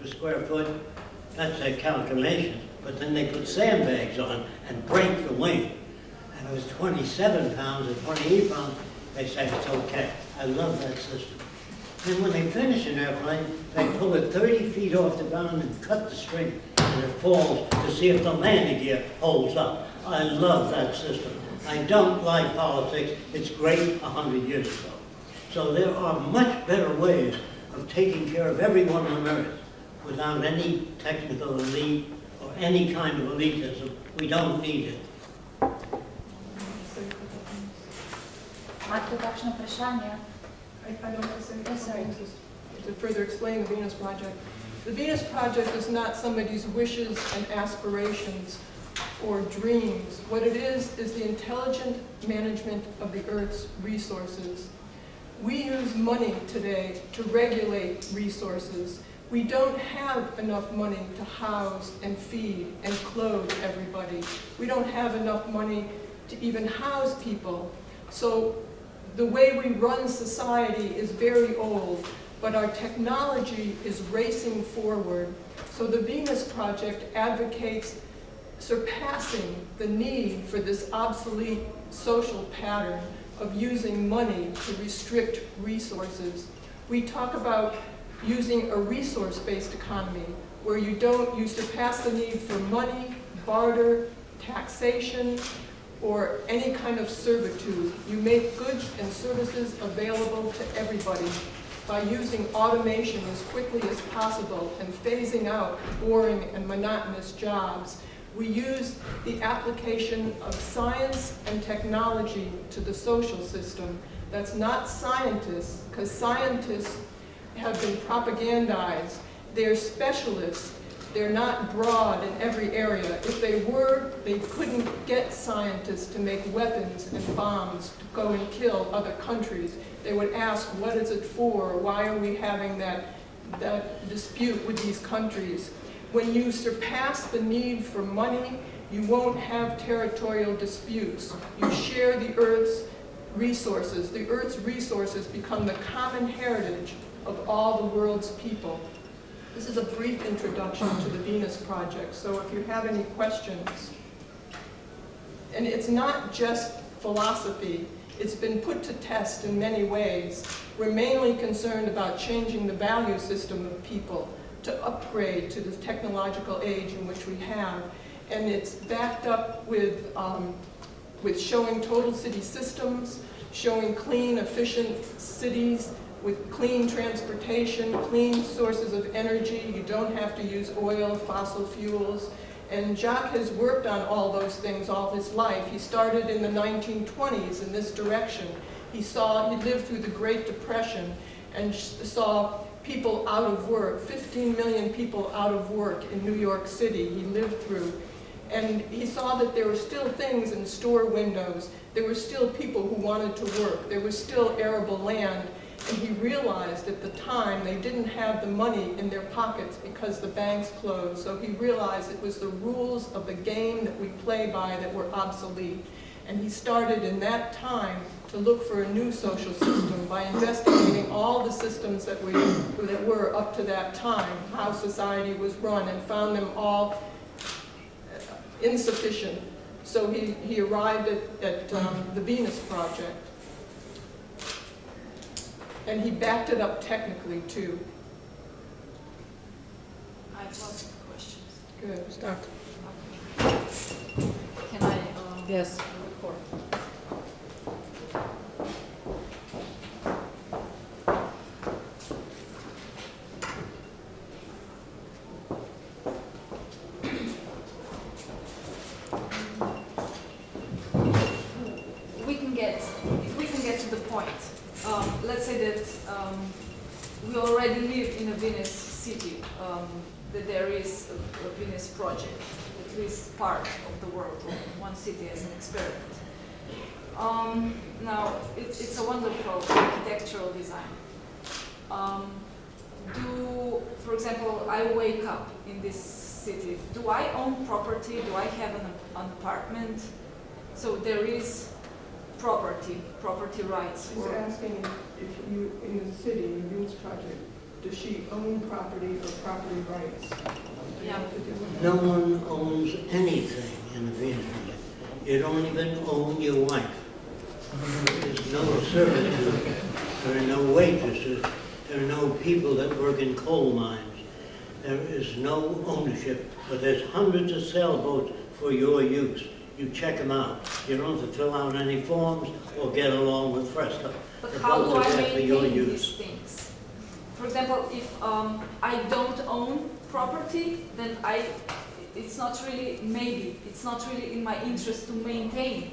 per square foot. That's their calculation. But then they put sandbags on and break the wing. And it was 27 pounds or 28 pounds. They say it's okay. I love that system. And when they finish an airplane, they pull it 30 feet off the ground and cut the string and it falls to see if the landing gear holds up. I love that system. I don't like politics. It's great 100 years ago. So there are much better ways of taking care of everyone on Earth without any technical elite or any kind of elitism. We don't need it. I don't want to say something to further explain the Venus Project. The Venus Project is not somebody's wishes and aspirations or dreams. What it is the intelligent management of the Earth's resources. We use money today to regulate resources. We don't have enough money to house and feed and clothe everybody. We don't have enough money to even house people. So the way we run society is very old, but our technology is racing forward. So the Venus Project advocates surpassing the need for this obsolete social pattern of using money to restrict resources. We talk about using a resource-based economy where you surpass the need for money, barter, taxation, or any kind of servitude. You make goods and services available to everybody by using automation as quickly as possible and phasing out boring and monotonous jobs. We use the application of science and technology to the social system. That's not scientists, because scientists have been propagandized. They're specialists. They're not broad in every area. If they were, they couldn't get scientists to make weapons and bombs to go and kill other countries. They would ask, what is it for? Why are we having that dispute with these countries? When you surpass the need for money, you won't have territorial disputes. You share the Earth's resources. The Earth's resources become the common heritage of all the world's people. This is a brief introduction to the Venus Project, so if you have any questions. And it's not just philosophy. It's been put to test in many ways. We're mainly concerned about changing the value system of people to upgrade to the technological age in which we have. And it's backed up with showing total city systems, showing clean, efficient cities, with clean transportation, clean sources of energy. You don't have to use oil, fossil fuels. And Jacque has worked on all those things all his life. He started in the 1920s in this direction. He lived through the Great Depression and saw people out of work, 15 million people out of work in New York City he lived through. And he saw that there were still things in store windows. There were still people who wanted to work. There was still arable land. And he realized at the time they didn't have the money in their pockets because the banks closed. So he realized it was the rules of the game that we play by that were obsolete. And he started in that time to look for a new social system by investigating all the systems that were up to that time, how society was run, and found them all insufficient. So he arrived at the Venus Project. And he backed it up technically, too. I have lots of questions. Good. Start. Can I Yes. record? If we can get to the point. Let's say that we already live in a Venus city, that there is a Venus project, at least part of the world, or one city as an experiment. Now, it's a wonderful architectural design. For example, I wake up in this city. Do I own property? Do I have an apartment? So there is property rights. He's asking if you, in the city, in the Venus Project, Does she own property or property rights? Yeah. No one owns anything in the Venus Project. You don't even own your wife. There's no servitude. There are no waitresses. There are no people that work in coal mines. There is no ownership, but there's hundreds of sailboats for your use. You check them out. You don't have to fill out any forms or get along with Fresco. But The how boats do are I there for your maintain use. these things? For example, if I don't own property, then it's not really in my interest to maintain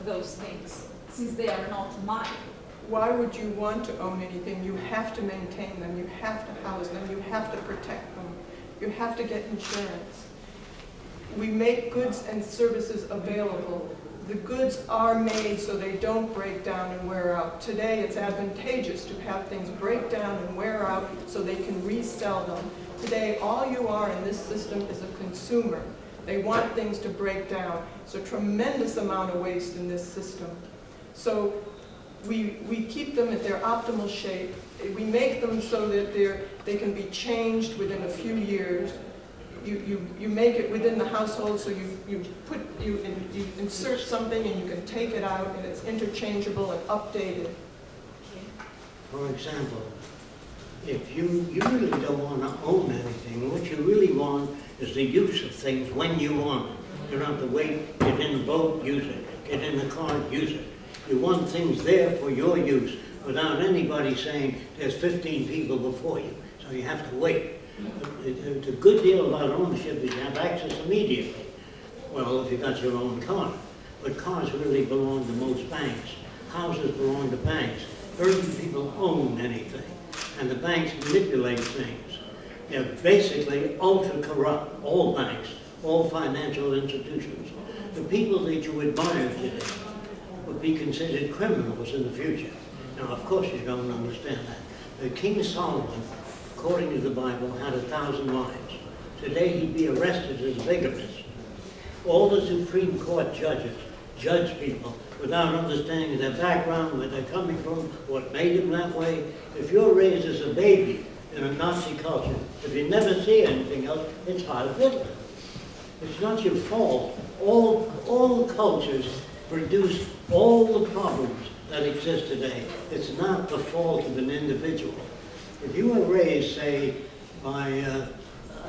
those things, since they are not mine. Why would you want to own anything? You have to maintain them, you have to house them, you have to protect them, you have to get insurance. We make goods and services available. The goods are made so they don't break down and wear out. Today it's advantageous to have things break down and wear out so they can resell them. Today all you are in this system is a consumer. They want things to break down. It's a tremendous amount of waste in this system. So we keep them at their optimal shape. We make them so that they can be changed within a few years. You make it within the household, so you insert something and you can take it out and it's interchangeable and updated. For example, if you really don't want to own anything, what you really want is the use of things when you want it. You don't have to wait, get in the boat, use it, get in the car, use it. You want things there for your use without anybody saying there's 15 people before you, so you have to wait. The good deal about ownership is you have access immediately. Well, if you got your own car. But cars really belong to most banks. Houses belong to banks. Very few people own anything. And the banks manipulate things. They're basically ultra-corrupt, all banks, all financial institutions. The people that you admire today would be considered criminals in the future. Now, of course, you don't understand that. King Solomon, according to the Bible, had 1,000 wives. Today, he'd be arrested as a bigamist. All the Supreme Court judges judge people without understanding their background, where they're coming from, what made them that way. If you're raised as a baby in a Nazi culture, if you never see anything else, it's Heil Hitler. It's not your fault. All cultures produce all the problems that exist today. It's not the fault of an individual. If you were raised, say, by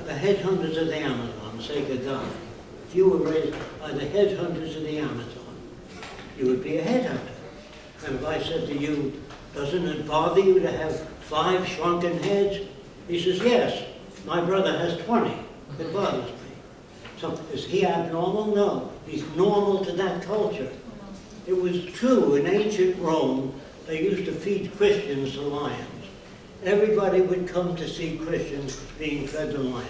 the headhunters of the Amazon, say Gaddafi, if you were raised by the headhunters of the Amazon, you would be a headhunter. And if I said to you, doesn't it bother you to have 5 shrunken heads? He says, yes, my brother has 20. It bothers me. So is he abnormal? No. He's normal to that culture. It was true in ancient Rome, they used to feed Christians to lions. Everybody would come to see Christians being fed to lions.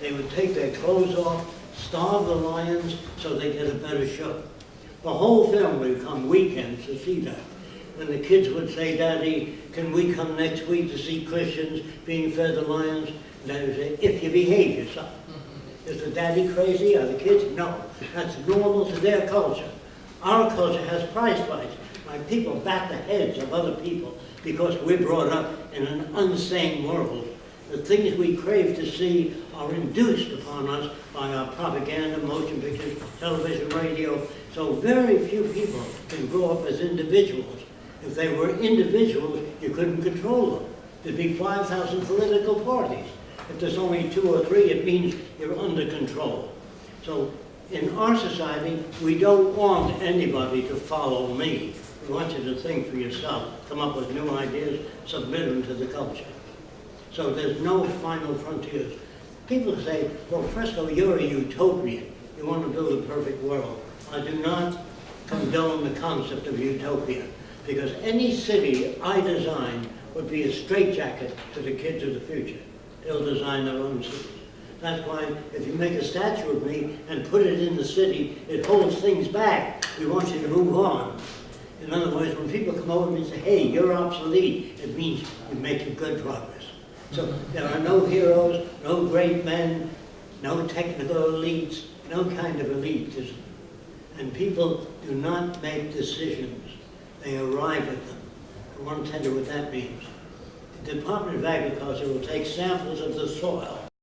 They would take their clothes off, starve the lions so they get a better show. The whole family would come weekends to see that. And the kids would say, Daddy, can we come next week to see Christians being fed to lions? And they would say, if you behave yourself. Is the daddy crazy? Are the kids? No. That's normal to their culture. Our culture has prize fights. My people bat the heads of other people because we're brought up in an unsane world. The things we crave to see are induced upon us by our propaganda, motion pictures, television, radio. So very few people can grow up as individuals. If they were individuals, you couldn't control them. There'd be 5,000 political parties. If there's only 2 or 3, it means you're under control. So in our society, we don't want anybody to follow me. We want you to think for yourself, come up with new ideas, submit them to the culture. So there's no final frontiers. People say, well, Fresco, you're a utopian. You want to build a perfect world. I do not condone the concept of utopia, because any city I design would be a straitjacket to the kids of the future. They'll design their own cities. That's why if you make a statue of me and put it in the city, it holds things back. We want you to move on. In other words, when people come over and say, hey, you're obsolete, it means you're making good progress. So there are no heroes, no great men, no technical elites, no kind of elitism. And people do not make decisions. They arrive at them. I want to tell you what that means. Department of Agriculture will take samples of the soil